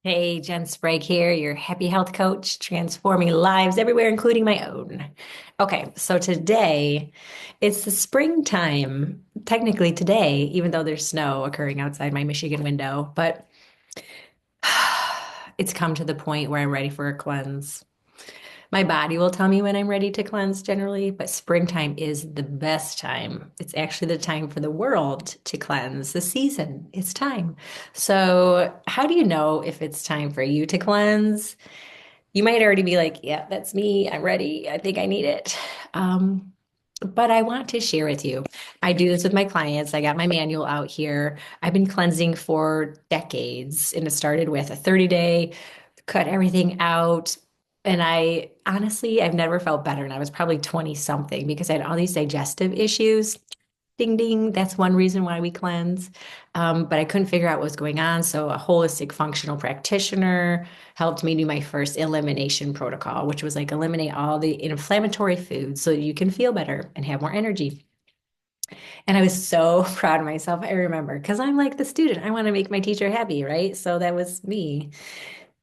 Hey, Jen Sprague here, your happy health coach, transforming lives everywhere, including my own. Okay, so today it's the springtime, technically today, even though there's snow occurring outside my Michigan window, but it's come to the point where I'm ready for a cleanse. My body will tell me when I'm ready to cleanse generally, but springtime is the best time. It's actually the time for the world to cleanse, the season. It's time. So, how do you know if it's time for you to cleanse? You might already be like, yeah, that's me. I'm ready. I think I need it. But I want to share with you. I do this with my clients. I got my manual out here. I've been cleansing for decades, and it started with a 30-day, cut everything out. And I honestly, I've never felt better. And I was probably 20 something because I had all these digestive issues. Ding, ding. That's one reason why we cleanse. But I couldn't figure out what was going on. So a holistic functional practitioner helped me do my first elimination protocol, which was like eliminate all the inflammatory foods so you can feel better and have more energy. And I was so proud of myself. I remember because I'm like the student. I want to make my teacher happy, right? So that was me.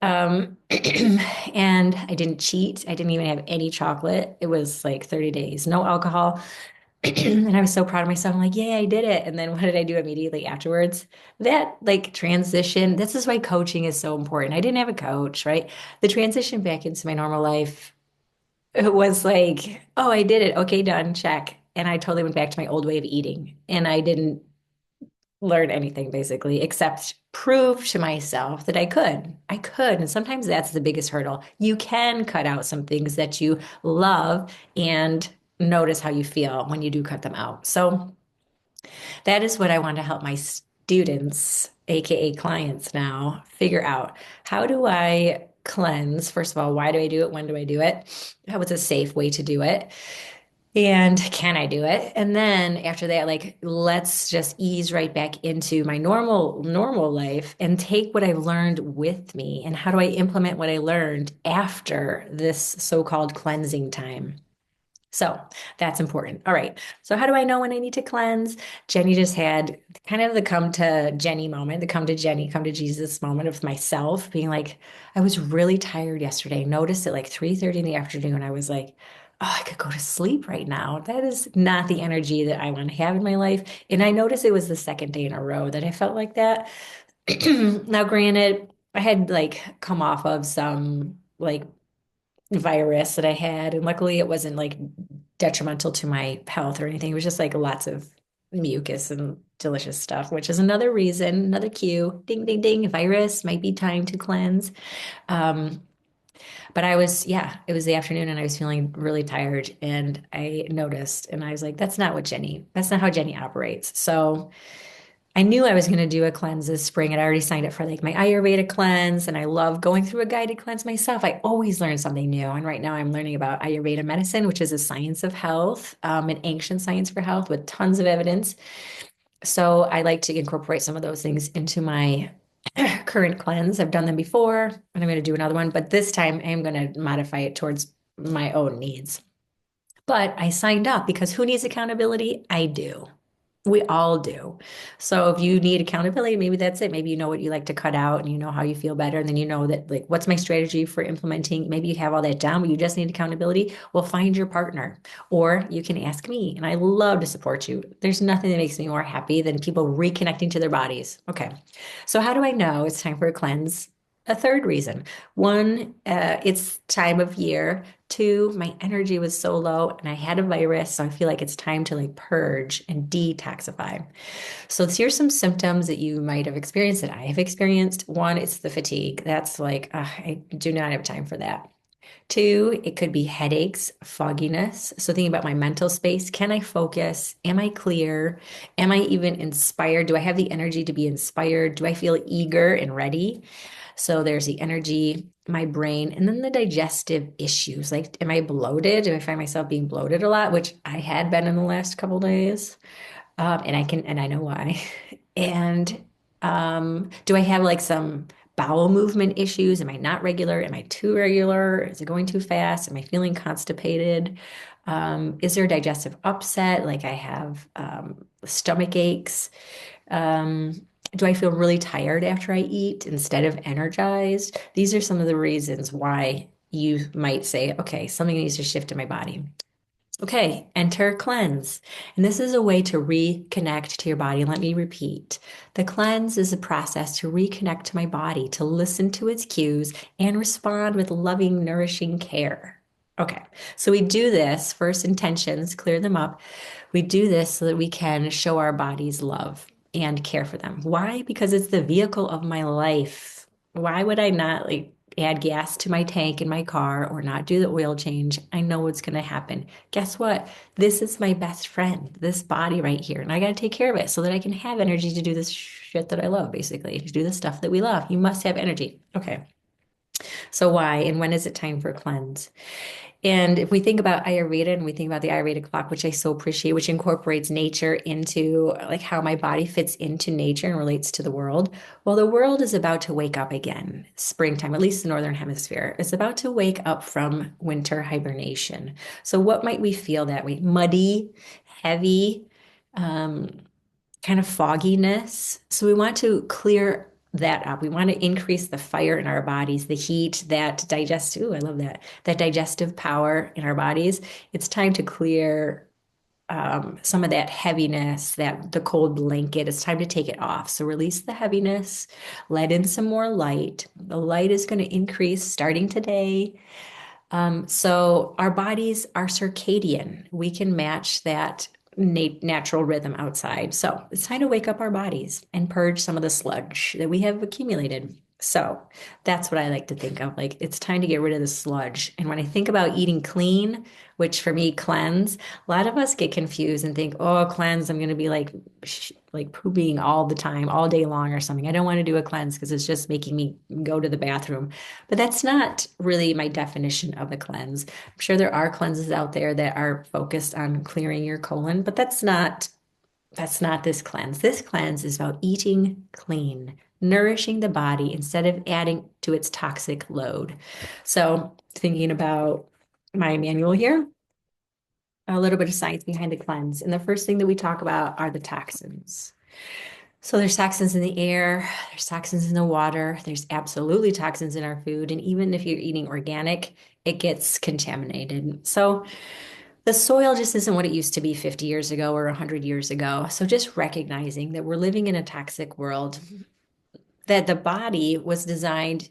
And I didn't cheat. I didn't even have any chocolate. It was like 30 days, no alcohol. And I was so proud of myself. I'm like, yay, I did it. And then what did I do immediately afterwards? That like transition, this is why coaching is so important. I didn't have a coach, right? The transition back into my normal life, it was like, oh, I did it. Okay, done, check. And I totally went back to my old way of eating. And I didn't learn anything basically, except prove to myself that I could. I could. And sometimes that's the biggest hurdle. You can cut out some things that you love and notice how you feel when you do cut them out. So that is what I want to help my students, AKA clients now, figure out. How do I cleanse? First of all, why do I do it? When do I do it? How is a safe way to do it? And can I do it? And then after that, like, let's just ease right back into my normal life and take what I've learned with me. And how do I implement what I learned after this so-called cleansing time? So that's important. All right. So how do I know when I need to cleanse? Jenny just had kind of the come to Jenny moment, the come to Jenny, come to Jesus moment of myself being like, I was really tired yesterday. Noticed at like 3:30 in the afternoon. I was like, oh, I could go to sleep right now. That is not the energy that I want to have in my life. And I noticed it was the second day in a row that I felt like that. Now, granted, I had like come off of some like virus that I had. And luckily, it wasn't like detrimental to my health or anything. It was just like lots of mucus and delicious stuff, which is another reason, another cue. Ding, ding, ding. Virus might be time to cleanse. Um, but I was, yeah, it was the afternoon and I was feeling really tired. And I noticed and I was like, that's not how Jenny operates. So I knew I was going to do a cleanse this spring. I'd already signed up for like my Ayurveda cleanse, and I love going through a guided cleanse myself. I always learn something new. And right now I'm learning about Ayurveda medicine, which is a science of health, an ancient science for health with tons of evidence. So I like to incorporate some of those things into my current cleanse. I've done them before, and I'm going to do another one, but this time I am going to modify it towards my own needs. But I signed up because who needs accountability? I do. We all do. So if you need accountability, maybe that's it. Maybe you know what you like to cut out and you know how you feel better. And then you know that, like, what's my strategy for implementing? Maybe you have all that down, but you just need accountability. Well, find your partner or you can ask me. And I love to support you. There's nothing that makes me more happy than people reconnecting to their bodies. Okay. So how do I know it's time for a cleanse? A third reason. One, it's time of year. Two, my energy was so low and I had a virus, so I feel like it's time to like purge and detoxify. So here's some symptoms that you might have experienced that I have experienced. One, it's the fatigue. That's like, I do not have time for that. Two, it could be headaches, fogginess. So thinking about my mental space, can I focus? Am I clear? Am I even inspired? Do I have the energy to be inspired? Do I feel eager and ready? So there's the energy, my brain, and then the digestive issues. Like, am I bloated? Do I find myself being bloated a lot, which I had been in the last couple days? And I know why. And do I have like some bowel movement issues? Am I not regular? Am I too regular? Is it going too fast? Am I feeling constipated? Is there a digestive upset? Like I have stomach aches. Um, Do I feel really tired after I eat instead of energized? These are some of the reasons why you might say, okay, something needs to shift in my body. Okay, enter cleanse. And this is a way to reconnect to your body. Let me repeat. The cleanse is a process to reconnect to my body, to listen to its cues and respond with loving, nourishing care. Okay, so we do this first intentions, clear them up. We do this so that we can show our bodies love and care for them. Why? Because it's the vehicle of my life. Why would I not like add gas to my tank in my car or not do the oil change? I know what's going to happen. Guess what? This is my best friend, this body right here. And I got to take care of it so that I can have energy to do this shit that I love, basically, to do the stuff that we love. You must have energy. Okay. So why and when is it time for cleanse? And if we think about Ayurveda and we think about the Ayurveda clock, which I so appreciate, which incorporates nature into like how my body fits into nature and relates to the world. Well, the world is about to wake up again, springtime, at least the Northern Hemisphere. It's about to wake up from winter hibernation. So what might we feel that way? Muddy, heavy, um, kind of fogginess. So we want to clear that up. We want to increase the fire in our bodies, the heat, that digestive, ooh, I love that, that digestive power in our bodies. It's time to clear some of that heaviness, that the cold blanket. It's time to take it off. So release the heaviness, let in some more light. The light is going to increase starting today. So our bodies are circadian. We can match that natural rhythm outside. So it's time to wake up our bodies and purge some of the sludge that we have accumulated. So that's what I like to think of. Like it's time to get rid of the sludge. And when I think about eating clean, which for me cleanse, a lot of us get confused and think, oh, cleanse, I'm going to be like pooping all the time, all day long or something. I don't want to do a cleanse because it's just making me go to the bathroom. But that's not really my definition of a cleanse. I'm sure there are cleanses out there that are focused on clearing your colon, but that's not this cleanse. This cleanse is about eating clean, nourishing the body instead of adding to its toxic load. So, thinking about my manual here, a little bit of science behind the cleanse. And the first thing that we talk about are the toxins. So there's toxins in the air, there's toxins in the water, there's absolutely toxins in our food. And even if you're eating organic, it gets contaminated. So the soil just isn't what it used to be 50 years ago or 100 years ago. So just recognizing that we're living in a toxic world, that the body was designed,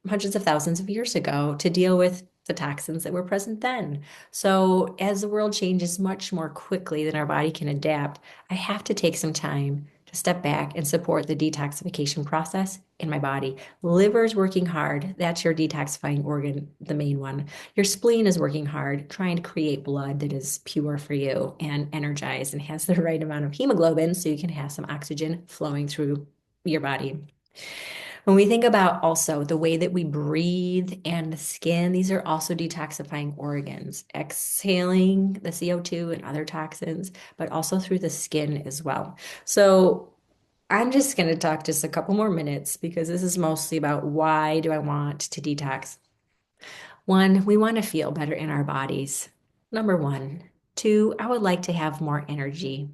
hundreds of thousands of years ago to deal with the toxins that were present then. So as the world changes much more quickly than our body can adapt, I have to take some time to step back and support the detoxification process in my body. Liver's working hard. That's your detoxifying organ, the main one. Your spleen is working hard, trying to create blood that is pure for you and energized and has the right amount of hemoglobin so you can have some oxygen flowing through your body. When we think about also the way that we breathe and the skin, these are also detoxifying organs, exhaling the CO2 and other toxins, but also through the skin as well. So I'm just going to talk just a couple more minutes because this is mostly about why do I want to detox? One, we want to feel better in our bodies. Number one. Two, I would like to have more energy.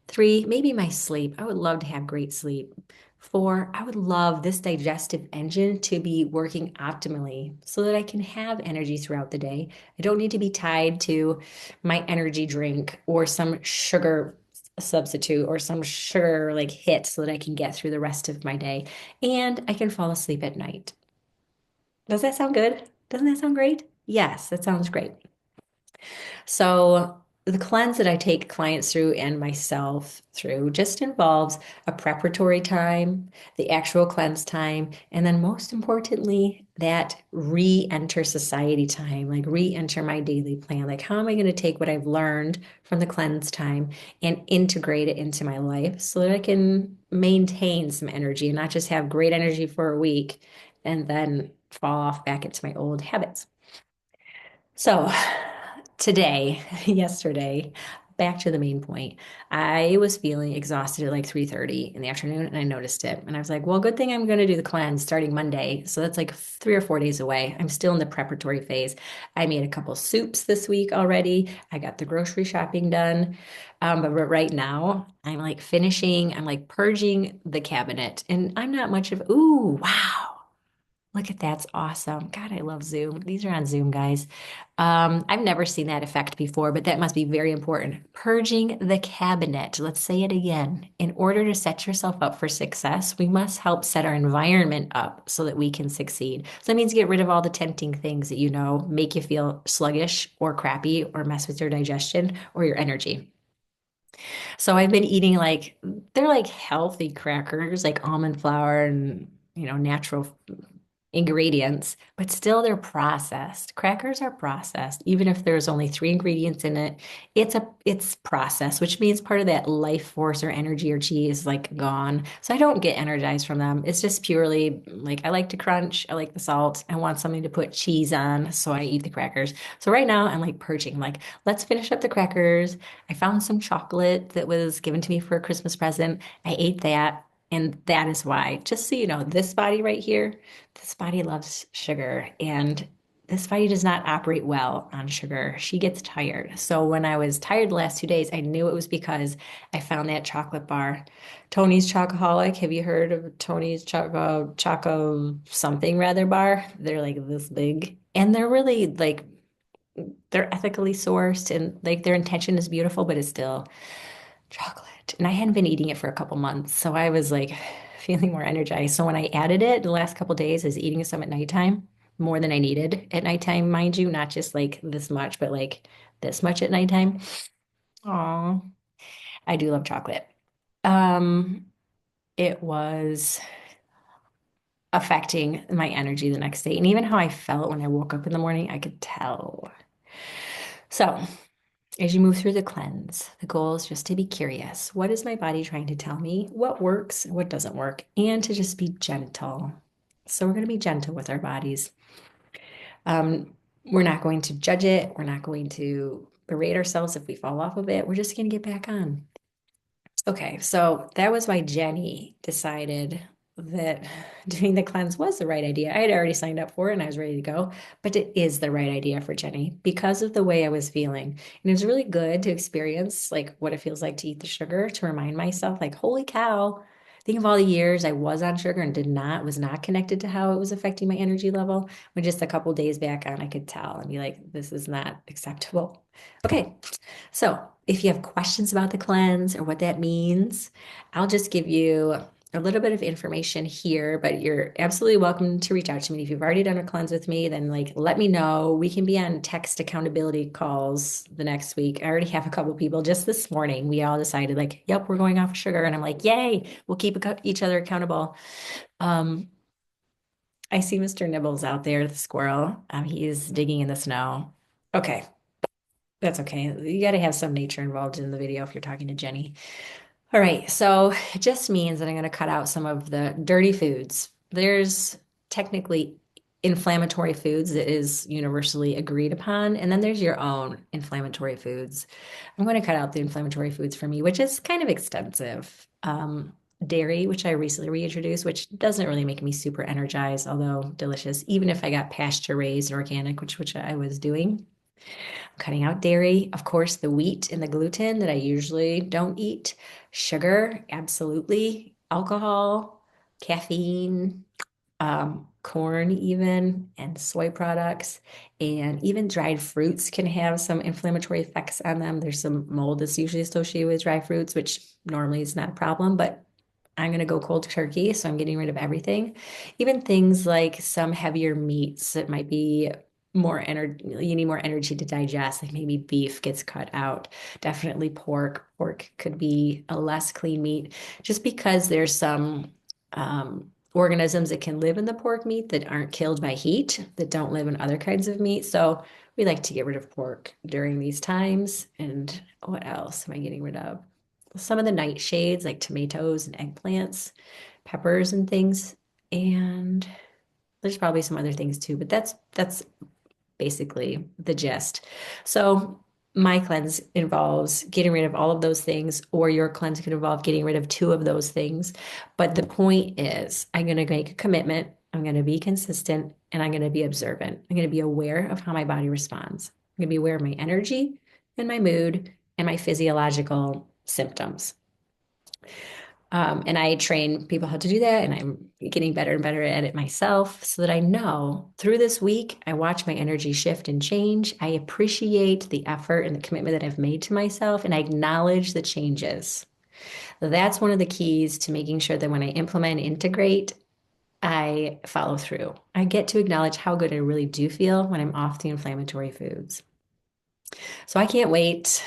Three, maybe my sleep. I would love to have great sleep. Four, I would love this digestive engine to be working optimally so that I can have energy throughout the day. I don't need to be tied to my energy drink or some sugar substitute or some sugar like hit so that I can get through the rest of my day and I can fall asleep at night. Does that sound good? Doesn't that sound great? Yes, that sounds great. So the cleanse that I take clients through and myself through just involves a preparatory time, the actual cleanse time, and then most importantly, that re-enter society time, like re-enter my daily plan. Like, how am I going to take what I've learned from the cleanse time and integrate it into my life so that I can maintain some energy and not just have great energy for a week and then fall off back into my old habits. So today, yesterday, back to the main point. I was feeling exhausted at like 3:30 in the afternoon and I noticed it. And I was like, well, good thing I'm going to do the cleanse starting Monday. So that's like 3 or 4 days away. I'm still in the preparatory phase. I made a couple soups this week already. I got the grocery shopping done. But right now, I'm like finishing, I'm like purging the cabinet. And I'm not much of, ooh, wow. Look at that's awesome. God, I love Zoom. These are on Zoom, guys. I've never seen that effect before, but that must be very important. Purging the cabinet. Let's say it again. In order to set yourself up for success, we must help set our environment up so that we can succeed. So that means get rid of all the tempting things that you know make you feel sluggish or crappy or mess with your digestion or your energy. So I've been eating like they're like healthy crackers, like almond flour and natural ingredients, but still they're processed. Crackers are processed, even if there's only three ingredients in it. It's processed, which means part of that life force or energy or chi is like gone. So I don't get energized from them. It's just purely like I like to crunch, I like the salt, I want something to put cheese on, so I eat the crackers. So right now I'm like purging, I'm like, let's finish up the crackers. I found some chocolate that was given to me for a Christmas present. I ate that. And that is why, just so you know, this body right here, this body loves sugar, and this body does not operate well on sugar. She gets tired. So when I was tired the last 2 days, I knew it was because I found that chocolate bar. Tony's Chocoholic. Have you heard of Tony's Choco something rather bar? They're like this big. And they're really like they're ethically sourced and like their intention is beautiful, but it's still chocolate. And I hadn't been eating it for a couple months, so I was like feeling more energized. So when I added it the last couple days, I was eating some at nighttime, more than I needed at nighttime, mind you, not just like this much, but like this much at nighttime. Oh, I do love chocolate. Um, it was affecting my energy the next day, and even how I felt when I woke up in the morning, I could tell. So as you move through the cleanse, the goal is just to be curious. What is my body trying to tell me? What works? What doesn't work? And to just be gentle. So we're going to be gentle with our bodies. We're not going to judge it. We're not going to berate ourselves if we fall off of it. We're just going to get back on. Okay, so that was why Jenny decided that doing the cleanse was the right idea. I had already signed up for it and I was ready to go, but it is the right idea for Jenny because of the way I was feeling. And it was really good to experience like what it feels like to eat the sugar, to remind myself, like, holy cow, think of all the years I was on sugar and was not connected to how it was affecting my energy level. When just a couple days back on, I could tell and be like, this is not acceptable. Okay, so if you have questions about the cleanse or what that means, I'll just give you a little bit of information here, but you're absolutely welcome to reach out to me. If you've already done a cleanse with me, then like let me know. We can be on text accountability calls the next week. I already have a couple people just this morning. We all decided like, yep, we're going off sugar. And I'm like, yay, we'll keep each other accountable. Um, I see Mr. Nibbles out there, the squirrel. He's digging in the snow. Okay. That's okay. You got to have some nature involved in the video if you're talking to Jenny. All right, so it just means that I'm going to cut out some of the dirty foods. There's technically inflammatory foods that is universally agreed upon, and then there's your own inflammatory foods. I'm going to cut out the inflammatory foods for me, which is kind of extensive. Dairy, which I recently reintroduced, which doesn't really make me super energized, although delicious, even if I got pasture raised and organic, which I was doing. Cutting out dairy, of course, the wheat and the gluten that I usually don't eat, sugar, absolutely, alcohol, caffeine, corn, even, and soy products, and even dried fruits can have some inflammatory effects on them. There's some mold that's usually associated with dry fruits, which normally is not a problem, but I'm going to go cold turkey, so I'm getting rid of everything. Even things like some heavier meats that might be more energy, you need more energy to digest, like maybe beef gets cut out. Definitely pork. Pork could be a less clean meat just because there's some organisms that can live in the pork meat that aren't killed by heat, that don't live in other kinds of meat. So we like to get rid of pork during these times. And what else am I getting rid of? Some of the nightshades like tomatoes and eggplants, peppers and things. And there's probably some other things too, but that's basically the gist. So my cleanse involves getting rid of all of those things, or your cleanse could involve getting rid of two of those things. But the point is, I'm going to make a commitment. I'm going to be consistent and I'm going to be observant. I'm going to be aware of how my body responds. I'm going to be aware of my energy and my mood and my physiological symptoms. And I train people how to do that, and I'm getting better and better at it myself so that I know through this week, I watch my energy shift and change. I appreciate the effort and the commitment that I've made to myself, and I acknowledge the changes. That's one of the keys to making sure that when I implement and integrate, I follow through. I get to acknowledge how good I really do feel when I'm off the inflammatory foods. So I can't wait.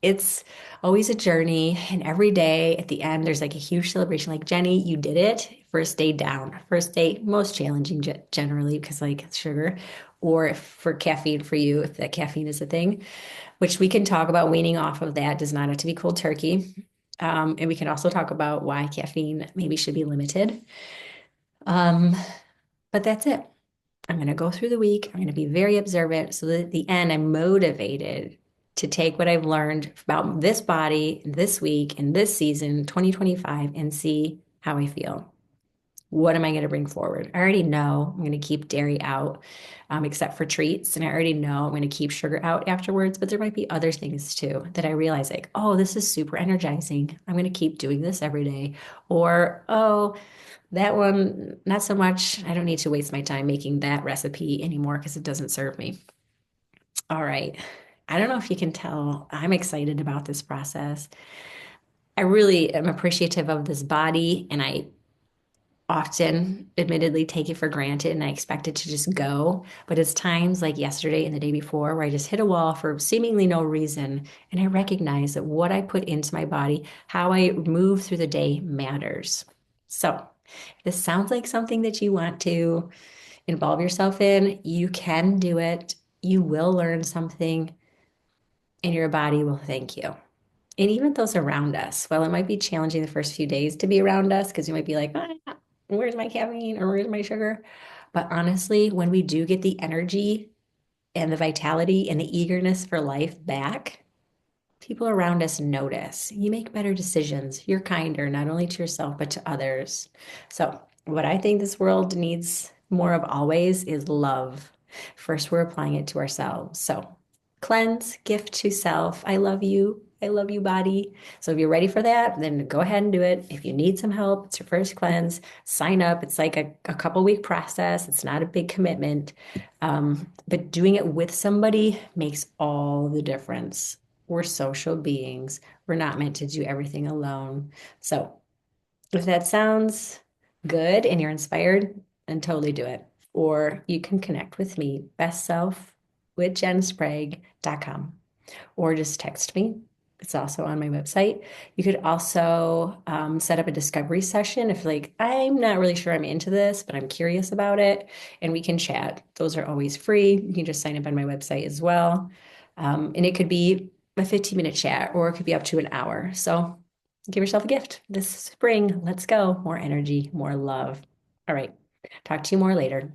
It's always a journey, and every day at the end, there's like a huge celebration. Like, Jenny, you did it. First day down. First day, most challenging generally because like sugar, or for caffeine for you, if that caffeine is a thing, which we can talk about weaning off of that. Does not have to be cold turkey. And we can also talk about why caffeine maybe should be limited. Um, but that's it. I'm going to go through the week. I'm going to be very observant so that at the end, I'm motivated to take what I've learned about this body this week and this season, 2025, and see how I feel. What am I going to bring forward? I already know I'm going to keep dairy out, except for treats. And I already know I'm going to keep sugar out afterwards. But there might be other things too that I realize, like, oh, this is super energizing. I'm going to keep doing this every day. Or, oh, that one, not so much. I don't need to waste my time making that recipe anymore because it doesn't serve me. All right. I don't know if you can tell, I'm excited about this process. I really am appreciative of this body, and I often, admittedly, take it for granted and I expect it to just go. But it's times like yesterday and the day before where I just hit a wall for seemingly no reason. And I recognize that what I put into my body, how I move through the day matters. So, if this sounds like something that you want to involve yourself in, you can do it. You will learn something, and your body will thank you. And even those around us, while it might be challenging the first few days to be around us, because you might be like, "Ah, where's my caffeine or where's my sugar?" But honestly, when we do get the energy and the vitality and the eagerness for life back, people around us notice. You make better decisions. You're kinder, not only to yourself, but to others. So, what I think this world needs more of always is love. First, we're applying it to ourselves. So, cleanse, gift to self. I love you. I love you, body. So, if you're ready for that, then go ahead and do it. If you need some help, it's your first cleanse, sign up. It's like a couple week process, it's not a big commitment. But doing it with somebody makes all the difference. We're social beings. We're not meant to do everything alone. So if that sounds good and you're inspired, then totally do it. Or you can connect with me, bestself with jensprague.com, or just text me. It's also on my website. You could also set up a discovery session if, like, I'm not really sure I'm into this, but I'm curious about it, and we can chat. Those are always free. You can just sign up on my website as well. And it could be a 15-minute chat, or it could be up to an hour. So give yourself a gift this spring. Let's go. More energy, more love. All right. Talk to you more later.